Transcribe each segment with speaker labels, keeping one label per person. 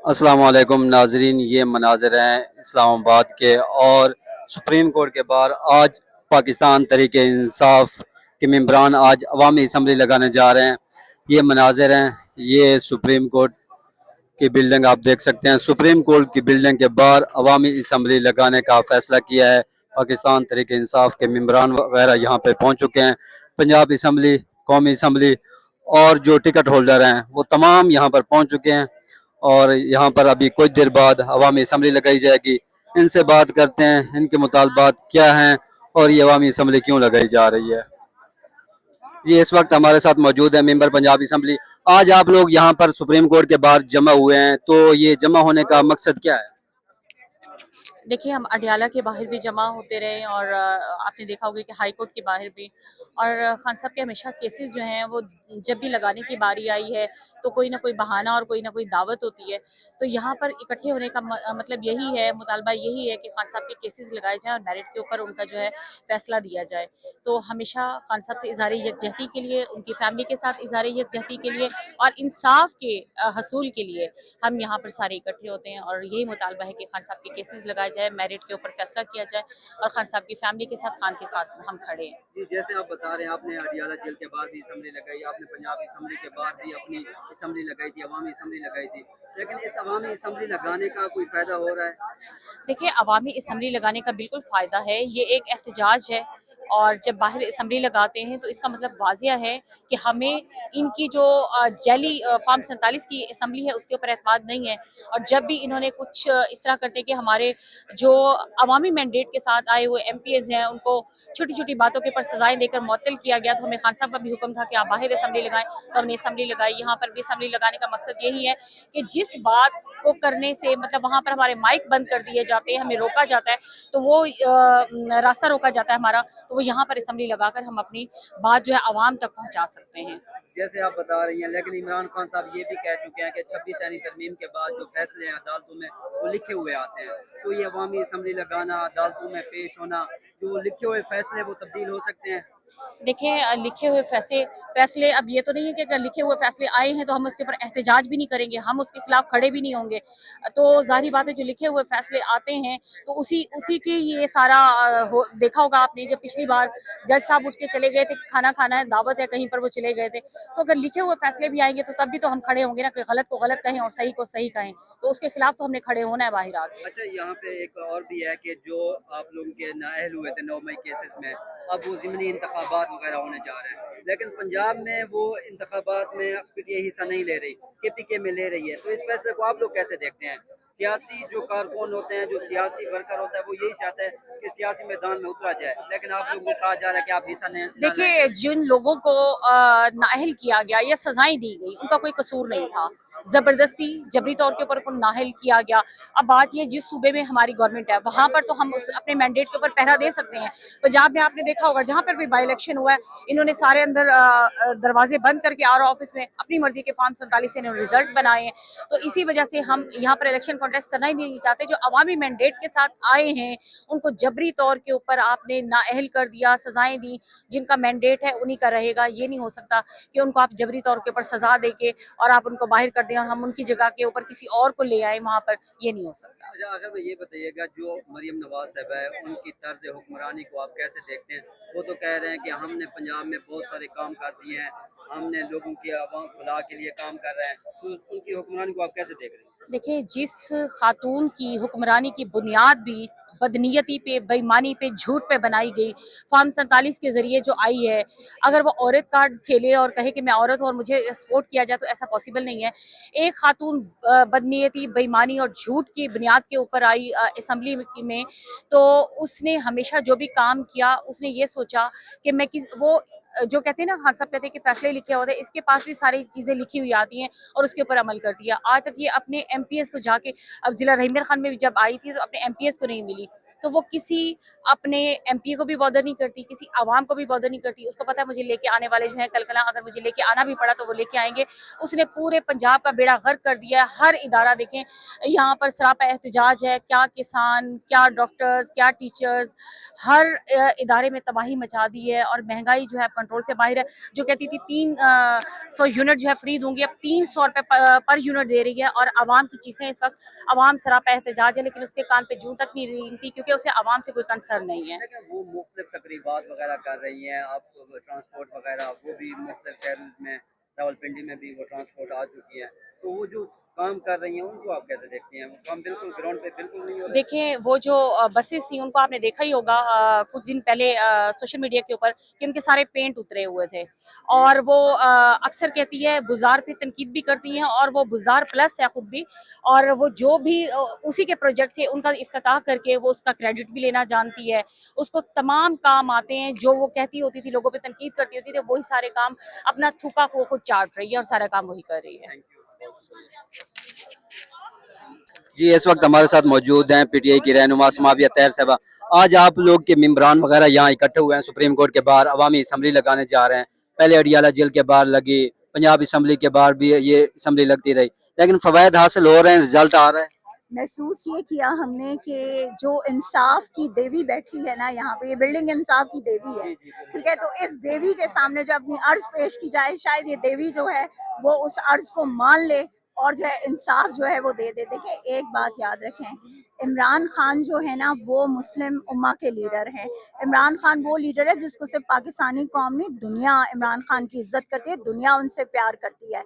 Speaker 1: अस्सलाम वालेकुम नाजरीन, ये मनाज़र हैं इस्लाम आबाद के और सुप्रीम कोर्ट के बाहर। आज पाकिस्तान तहरीक इंसाफ के मेंबरान आज अवामी असम्बली लगाने जा रहे हैं। ये मनाज़र हैं, ये सुप्रीम कोर्ट की बिल्डिंग आप देख सकते हैं। सुप्रीम कोर्ट की बिल्डिंग के बाहर अवामी असम्बली लगाने का फैसला किया है। पाकिस्तान तहरीक इंसाफ के मेंबरान वगैरह यहाँ पे पहुँच चुके हैं। पंजाब असम्बली, कौमी असम्बली और जो टिकट होल्डर हैं वो तमाम यहाँ पर पहुँच चुके हैं और यहाँ पर अभी कुछ देर बाद अवामी असम्बली लगाई जाएगी। इनसे बात करते हैं, इनके मुतालबात क्या हैं और ये अवामी असम्बली क्यों लगाई जा रही है। जी, इस वक्त हमारे साथ मौजूद है मेंबर पंजाब असम्बली। आज आप लोग यहाँ पर सुप्रीम कोर्ट के बाहर जमा हुए हैं, तो ये जमा होने का मकसद क्या है?
Speaker 2: देखिए, हम अडयाला के बाहर भी जमा होते रहे और आपने देखा होगा कि हाई कोर्ट के बाहर भी। और खान साहब के हमेशा केसेस जो हैं वो जब भी लगाने की बारी आई है तो कोई ना कोई बहाना और कोई ना कोई दावत होती है। तो यहाँ पर इकट्ठे होने का मतलब यही है, मुतालबा यही है कि खान साहब के केसेस लगाए जाएँ और मेरिट के ऊपर उनका जो है फैसला दिया जाए। तो हमेशा खान साहब से इज़हार यकजहती के लिए, उनकी फैमिली के साथ इज़हार यकजहती के लिए और इंसाफ के हसूल के लिए हम यहाँ पर सारे इकट्ठे होते हैं और यही मुतालबा है कि खान साहब के केसेस लगाए जाए, मेरिट के ऊपर फैसला किया जाए और खान साहब की फैमिली के साथ, खान के साथ हम खड़े हैं।
Speaker 1: जी, जैसे आप बता रहे हैं, आपने अडियाला जेल के बाहर भी असम्बली लगाई, आपने पंजाब असम्बली के बाहर भी अपनी असम्बली लगाई थी, अवामी असम्बली लगाई थी। लेकिन इस अवामी असम्बली लगाने का कोई फायदा हो रहा है?
Speaker 2: देखिए, अवामी असम्बली लगाने का बिल्कुल फ़ायदा है, ये एक एहतजाज है और जब बाहर असम्बली लगाते हैं तो इसका मतलब वाज़िया है कि हमें इनकी जो जैली फ़ॉर्म 47 की असम्बली है उसके ऊपर एतमाद नहीं है। और जब भी इन्होंने कुछ इस तरह करते कि हमारे जो अवामी मैंडेट के साथ आए हुए एमपीज़ हैं उनको छोटी-छोटी बातों के ऊपर सज़ाएँ देकर मुअत्तल किया गया, तो हमें खान साहब का भी हुक्म था कि आप बाहर असम्बली लगाएँ, तो हमने असम्बली लगाई। यहाँ पर भी असम्बली लगाने का मकसद यही है कि जिस बात को करने से मतलब वहाँ पर हमारे माइक बंद कर दिए जाते हैं, हमें रोका जाता है, तो वो रास्ता रोका जाता है हमारा, तो वो यहाँ पर असम्बली लगाकर हम अपनी बात जो है आवाम तक पहुँचा सकते हैं।
Speaker 1: जैसे आप बता रही हैं, लेकिन इमरान खान साहब ये भी कह चुके हैं कि 26 यानी तरमीम के बाद जो फैसले हैं अदालतों में वो लिखे हुए आते हैं। तो ये अवामी असम्बली लगाना, अदालतों में पेश होना, जो लिखे हुए फैसले वो तब्दील हो सकते हैं।
Speaker 2: देखिए, लिखे हुए फैसले अब ये तो नहीं है कि अगर लिखे हुए फैसले आए हैं तो हम उसके ऊपर एहतजाज भी नहीं करेंगे, हम उसके खिलाफ खड़े भी नहीं होंगे। तो ज़ाहिर बात है जो लिखे हुए फैसले आते हैं तो उसी उसी की ये सारा देखा होगा आपने जब पिछली बार जज साहब उठ के चले गए थे कि खाना खाना है, दावत है, कहीं पर वो चले गए थे। तो अगर लिखे हुए फैसले भी आएँगे तो तब भी तो हम खड़े होंगे ना कि गलत को गलत कहें और सही को सही कहें। तो उसके खिलाफ तो हमने खड़े होना है बाहर आके।
Speaker 1: अच्छा, यहाँ पे एक और भी है कि जो आप लोगों के नाअहल हुए थे 9 मई केसेस में, अब वो ज़िमनी इंतखाबात वगैरह होने जा रहे हैं, लेकिन पंजाब में वो इंतखाबात में पीटीआई हिस्सा नहीं ले रही, केपीके में ले रही है। तो इस फैसले को आप लोग कैसे देखते हैं? सियासी जो कारकुन होते हैं, जो सियासी वर्कर होता है, वो यही चाहता है कि सियासी मैदान में उतरा जाए, लेकिन आप लोगों को कहा जा रहा है कि आप हिस्सा ना लें।
Speaker 2: देखिए, जिन लोगों को नाअहल किया गया या सज़ाएँ दी गई, उनका कोई कसूर नहीं था। ज़बरदस्ती, जबरी तौर के ऊपर उनको नाअहल किया गया। अब बात ये जिस सूबे में हमारी गवर्नमेंट है, वहाँ पर तो हम उस अपने मैंडेट के ऊपर पहरा दे सकते हैं। पंजाब में आपने देखा होगा, जहाँ पर भी बाई इलेक्शन हुआ है, इन्होंने सारे अंदर दरवाज़े बंद करके आर ऑफिस में अपनी मर्ज़ी के फॉर्म 47 से इन्होंने रिज़ल्ट बनाए हैं। तो इसी वजह से हम यहाँ पर इलेक्शन कॉन्टेस्ट करना ही नहीं चाहते। जो अवामी मैंडेट के साथ आए हैं, उनको जबरी तौर के ऊपर आपने नाअहल कर दिया, सज़ाएँ दी। जिनका मैंडेट है उन्हीं का रहेगा। ये नहीं हो सकता कि उनको आप जबरी तौर के ऊपर सजा दे के और आप उनको बाहर कर दें और हम उनकी जगह के ऊपर किसी और को ले आए वहाँ पर, ये नहीं हो सकता।
Speaker 1: अच्छा, आखिर में ये बताइएगा, जो मरियम नवाज साहब है, उनकी तर्ज हुक्मरानी को आप कैसे देखते हैं? वो तो कह रहे हैं कि हमने पंजाब में बहुत सारे काम कर दिए हैं, हमने लोगों की आवाम फलाह के लिए काम कर रहे हैं। तो उनकी हुक्मरानी को आप कैसे देख रहे हैं?
Speaker 2: देखिए, जिस खातून की हुक्मरानी की बुनियाद भी बदनीयती पे, बेईमानी पे, झूठ पे बनाई गई, फॉर्म 47 के ज़रिए जो आई है, अगर वो औरत कार्ड खेले और कहे कि मैं औरत हूँ और मुझे सपोर्ट किया जाए, तो ऐसा पॉसिबल नहीं है। एक खातून बदनीयती, बेईमानी और झूठ की बुनियाद के ऊपर आई असम्बली में, तो उसने हमेशा जो भी काम किया, उसने ये सोचा कि मैं जो कहते हैं ना, खान साहब कहते हैं कि फैसले लिखे होते हैं, इसके पास भी सारी चीज़ें लिखी हुई आती हैं और उसके ऊपर अमल करती है। आज तक ये अपने एमपीएस को जाके, अब ज़िला रहीमर खान में भी जब आई थी तो अपने एमपीएस को नहीं मिली। तो वो किसी अपने एमपी को भी बॉदर नहीं करती, किसी आवाम को भी बॉदर नहीं करती। उसको पता है मुझे लेके आने वाले जो हैं कल कला, अगर मुझे लेके आना भी पड़ा तो वो लेके आएंगे। उसने पूरे पंजाब का बेड़ा गर्क कर दिया है। हर इदारा देखें, यहाँ पर सरापा एहतजाज है, क्या किसान, क्या डॉक्टर्स, क्या टीचर्स, हर इदारे में तबाही मचा दी है। और महंगाई जो है कंट्रोल से बाहर है। जो कहती थी 300 यूनिट जो है फ्री दूंगी, अब 300 रुपये पर यूनिट दे रही है। और आवाम की चीखें इस वक्त, आवाम सरापा एहतजाज है, लेकिन उसके कान पे जूं तक नहीं रेंगती, क्योंकि उसे आवाम से कोई कंसर्न नहीं है।
Speaker 1: लेकिन वो मुख्तलिफ तकरीबात वगैरह कर रही हैं, आप ट्रांसपोर्ट वगैरह वो भी मुख्तलिफ शहरों में, रावलपिंडी में भी वो ट्रांसपोर्ट आ चुकी है, तो वो जो काम कर रही हैं उनको आप कैसे देखती हैं? वो काम बिल्कुल ग्राउंड पे बिल्कुल नहीं हो रहा है।
Speaker 2: देखें, वो जो बसेस थी उनको आपने देखा ही होगा कुछ दिन पहले सोशल मीडिया के ऊपर, कि उनके सारे पेंट उतरे हुए थे। और वो अक्सर कहती है, बुज़ार पे तनकीद भी करती हैं, और वो बुज़ार प्लस है खुद भी। और वो जो भी उसी के प्रोजेक्ट थे उनका इफ्तिताह करके वो उसका क्रेडिट भी लेना जानती है। उसको तमाम काम आते हैं, जो वो कहती होती थी, लोगों पे तनकीद करती होती थी, वही सारे काम अपना थूका वो खुद चाट रही है और सारा काम वही कर रही है।
Speaker 1: थैंक यू जी। इस वक्त हमारे साथ मौजूद हैं पीटीआई की रहनुमा समाविया तैर साहबा। आज आप लोग के मेंबरान वगैरह यहाँ इकट्ठे हुए हैं, सुप्रीम कोर्ट के बाहर अवामी असम्बली लगाने जा रहे हैं। पहले अडियाला जेल के बाहर लगी, पंजाब असम्बली के बाहर भी ये असम्बली लगती रही, लेकिन फवायद हासिल हो रहे हैं, रिजल्ट आ रहा है।
Speaker 3: महसूस ये किया हमने कि जो इंसाफ की देवी बैठी है ना यहाँ पे, ये बिल्डिंग इंसाफ की देवी है, ठीक है। तो इस देवी के सामने जो अपनी अर्ज पेश की जाए, शायद ये देवी जो है वो उस अर्ज को मान ले और जो है इंसाफ जो है वो दे दे। देखिए, एक बात याद रखें, इमरान खान जो है ना वो मुस्लिम उम्मा के लीडर हैं। इमरान खान वो लीडर है जिसको सिर्फ पाकिस्तानी कौम नहीं, दुनिया इमरान खान की इज्जत करती है, दुनिया उनसे प्यार करती है।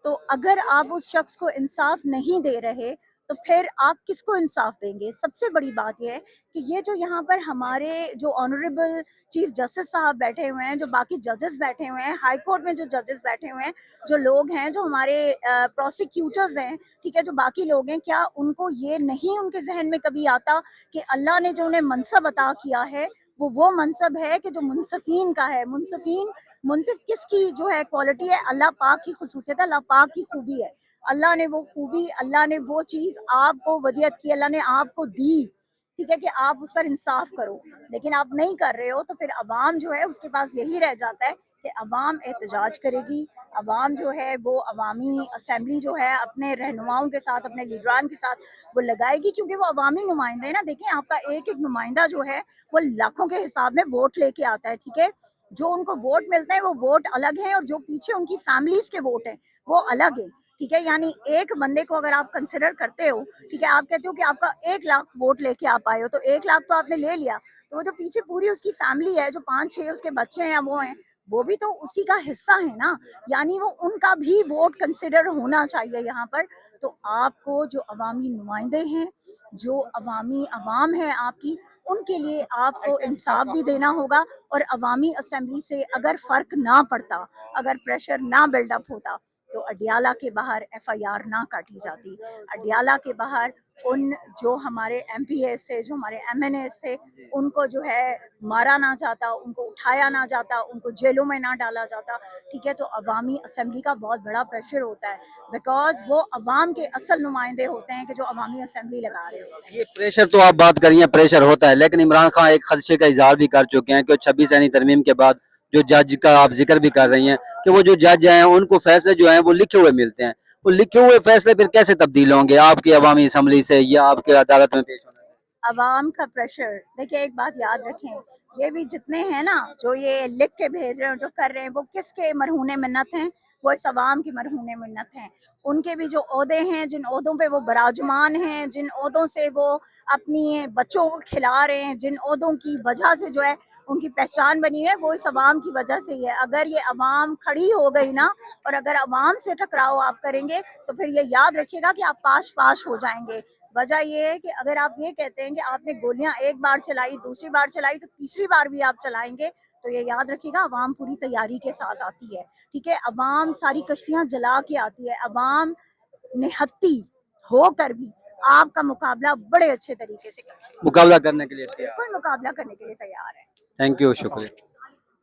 Speaker 3: तो अगर आप उस शख्स को इंसाफ नहीं दे रहे तो फिर आप किसको इंसाफ देंगे? सबसे बड़ी बात यह है कि ये जो यहाँ पर हमारे जो ऑनरेबल चीफ जस्टिस साहब बैठे हुए हैं, जो बाकी जजेस बैठे हुए हैं, हाई कोर्ट में जो जजेस बैठे हुए हैं, जो लोग हैं, जो हमारे प्रोसिक्यूटर्स हैं, ठीक है, जो बाकी लोग हैं, क्या उनको ये नहीं उनके जहन में कभी आता कि अल्लाह ने जो उन्हें मनसब अता किया है वो मनसब है कि जो मुनसफीन का है। मुनसिफ किसकी जो है क्वालिटी है? अल्लाह पाक की खुसूसियत है, अल्लाह पाक की खूबी है। अल्लाह ने वो खूबी, अल्लाह ने वो चीज़ आपको वदियत की, अल्लाह ने आपको दी, ठीक है, कि आप उस पर इंसाफ करो। लेकिन आप नहीं कर रहे हो तो फिर अवाम जो है उसके पास यही रह जाता है कि अवाम एहतजाज करेगी। अवाम जो है वो अवामी असम्बली जो है अपने रहनुमाओं के साथ, अपने लीडरान के साथ वो लगाएगी, क्योंकि वो अवामी नुमाइंदे हैं ना। देखें, आपका एक एक नुमाइंदा जो है वो लाखों के हिसाब में वोट लेके आता है, ठीक है। जो उनको वोट मिलते हैं वो वोट अलग हैं, और जो पीछे उनकी फैमिलीज के वोट हैं वो अलग है, ठीक है। यानी एक बंदे को अगर आप कंसिडर करते हो, ठीक है, आप कहते हो कि आपका 1 लाख वोट लेके आप आए हो, तो 1 लाख तो आपने ले लिया, तो वो जो पीछे पूरी उसकी फैमिली है, जो 5-6 उसके बच्चे हैं, वो हैं, वो भी तो उसी का हिस्सा है ना। यानी वो उनका भी वोट कंसिडर होना चाहिए यहाँ पर। तो आपको जो अवामी नुमाइंदे हैं, जो अवाम है आपकी, उनके लिए आपको इंसाफ भी देना होगा। और अवामी असम्बली से अगर फ़र्क ना पड़ता, अगर प्रेशर ना बिल्डअप होता, तो अडियाला के बाहर एफआईआर ना काटी जाती। अडियाला के बाहर उन जो हमारे एमपीएस थे, जो हमारे एमएनएस थे, उनको जो है मारा ना जाता, उनको उठाया ना जाता, उनको जेलों में ना डाला जाता, ठीक है। तो अवामी असम्बली का बहुत बड़ा प्रेशर होता है, बिकॉज वो अवाम के असल नुमाइंदे होते हैं कि जो अवामी असम्बली लगा रहे होते हैं।
Speaker 1: ये प्रेशर तो आप बात करिए, प्रेशर होता है, लेकिन इमरान खान एक खदशे का इजहार भी कर चुके हैं कि 26 यानी तरमीम के बाद जो जज का आप जिक्र भी कर रही हैं कि वो जो जज हैं उनको फैसले जो हैं वो लिखे हुए मिलते हैं। वो लिखे हुए फैसले फिर कैसे तब्दील होंगे आपकी अवामी असम्बली से या आपके अदालत में पेश होने से?
Speaker 3: अवाम का प्रेशर, देखिए एक बात याद रखें, ये भी जितने हैं ना जो ये लिख के भेज रहे हैं, जो कर रहे हैं, वो किसके मरहूने मिन्नत हैं? वो इस अवाम की मरहूने मिन्नत हैं। उनके भी जो ओहदे हैं, जिन ओहदों पे वो बराजमान हैं, जिन ओहदों से वो अपनी बच्चों को खिला रहे हैं, जिन ओहदों की वजह से जो है उनकी पहचान बनी है, वो इस अवाम की वजह से ही है। अगर ये अवाम खड़ी हो गई ना, और अगर अवाम से टकराव आप करेंगे, तो फिर ये याद रखिएगा कि आप पाश हो जाएंगे। वजह ये है कि अगर आप ये कहते हैं कि आपने गोलियां एक बार चलाई, दूसरी बार चलाई, तो तीसरी बार भी आप चलाएंगे, तो ये याद रखिएगा अवाम पूरी तैयारी के साथ आती है, ठीक है। अवाम सारी कश्तियां जला के आती है, अवाम निहत्ती होकर भी आपका मुकाबला बड़े अच्छे तरीके से करती है,
Speaker 1: मुकाबला करने के लिए तैयार।
Speaker 3: कोई मुकाबला करने के लिए तैयार है।
Speaker 1: थैंक यू, शुक्रिया।